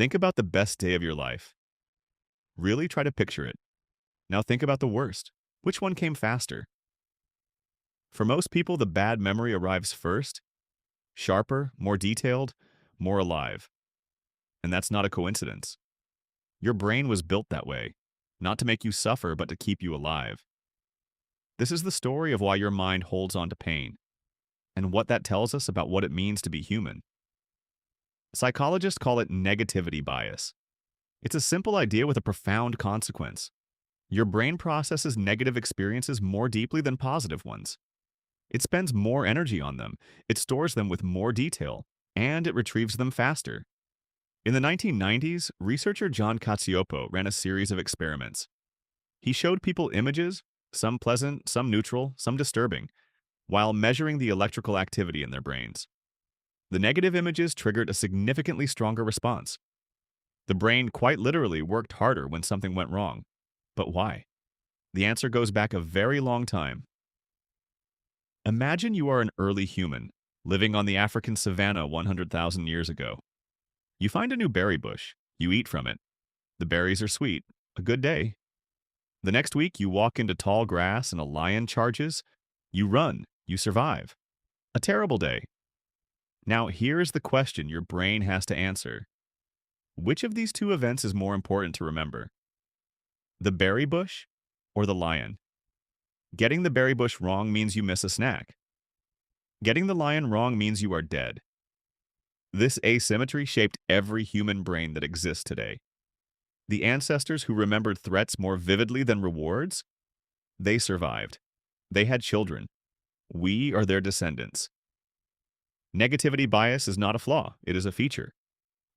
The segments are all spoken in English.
Think about the best day of your life. Really try to picture it. Now think about the worst. Which one came faster? For most people, the bad memory arrives first, sharper, more detailed, more alive. And that's not a coincidence. Your brain was built that way, not to make you suffer, but to keep you alive. This is the story of why your mind holds on to pain, and what that tells us about what it means to be human. Psychologists call it negativity bias. It's a simple idea with a profound consequence. Your brain processes negative experiences more deeply than positive ones. It spends more energy on them, it stores them with more detail, and it retrieves them faster. In the 1990s, researcher John Cacioppo ran a series of experiments. He showed people images, some pleasant, some neutral, some disturbing, while measuring the electrical activity in their brains. The negative images triggered a significantly stronger response. The brain quite literally worked harder when something went wrong. But why? The answer goes back a very long time. Imagine you are an early human, living on the African savanna 100,000 years ago. You find a new berry bush. You eat from it. The berries are sweet. A good day. The next week, you walk into tall grass and a lion charges. You run. You survive. A terrible day. Now, here's the question your brain has to answer. Which of these two events is more important to remember? The berry bush or the lion? Getting the berry bush wrong means you miss a snack. Getting the lion wrong means you are dead. This asymmetry shaped every human brain that exists today. The ancestors who remembered threats more vividly than rewards, they survived. They had children. We are their descendants. Negativity bias is not a flaw, it is a feature.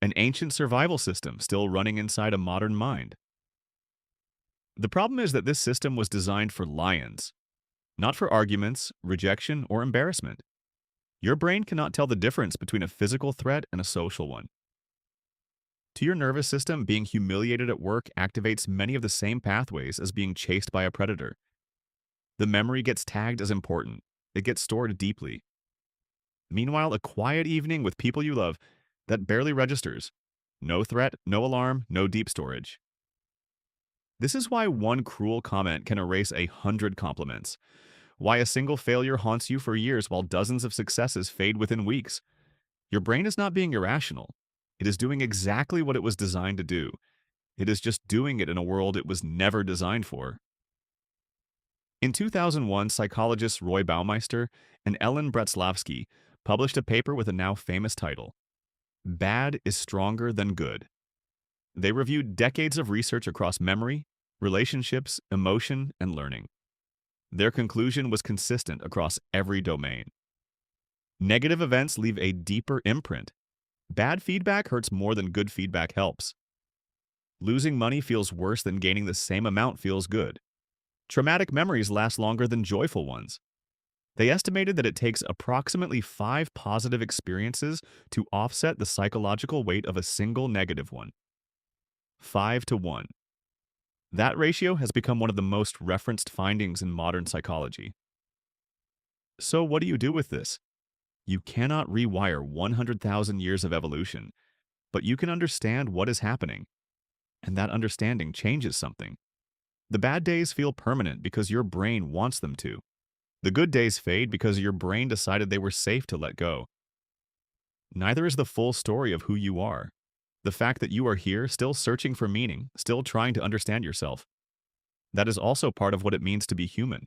An ancient survival system still running inside a modern mind. The problem is that this system was designed for lions, not for arguments, rejection, or embarrassment. Your brain cannot tell the difference between a physical threat and a social one. To your nervous system, being humiliated at work activates many of the same pathways as being chased by a predator. The memory gets tagged as important. It gets stored deeply. Meanwhile, a quiet evening with people you love, that barely registers. No threat, no alarm, no deep storage. This is why one cruel comment can erase 100 compliments. Why a single failure haunts you for years while dozens of successes fade within weeks. Your brain is not being irrational. It is doing exactly what it was designed to do. It is just doing it in a world it was never designed for. In 2001, psychologists Roy Baumeister and Ellen Bretzlavsky published a paper with a now famous title, Bad is Stronger Than Good. They reviewed decades of research across memory, relationships, emotion, and learning. Their conclusion was consistent across every domain. Negative events leave a deeper imprint. Bad feedback hurts more than good feedback helps. Losing money feels worse than gaining the same amount feels good. Traumatic memories last longer than joyful ones. They estimated that it takes approximately 5 positive experiences to offset the psychological weight of a single negative one. 5 to 1. That ratio has become one of the most referenced findings in modern psychology. So what do you do with this? You cannot rewire 100,000 years of evolution, but you can understand what is happening. And that understanding changes something. The bad days feel permanent because your brain wants them to. The good days fade because your brain decided they were safe to let go. Neither is the full story of who you are. The fact that you are here, still searching for meaning, still trying to understand yourself. That is also part of what it means to be human.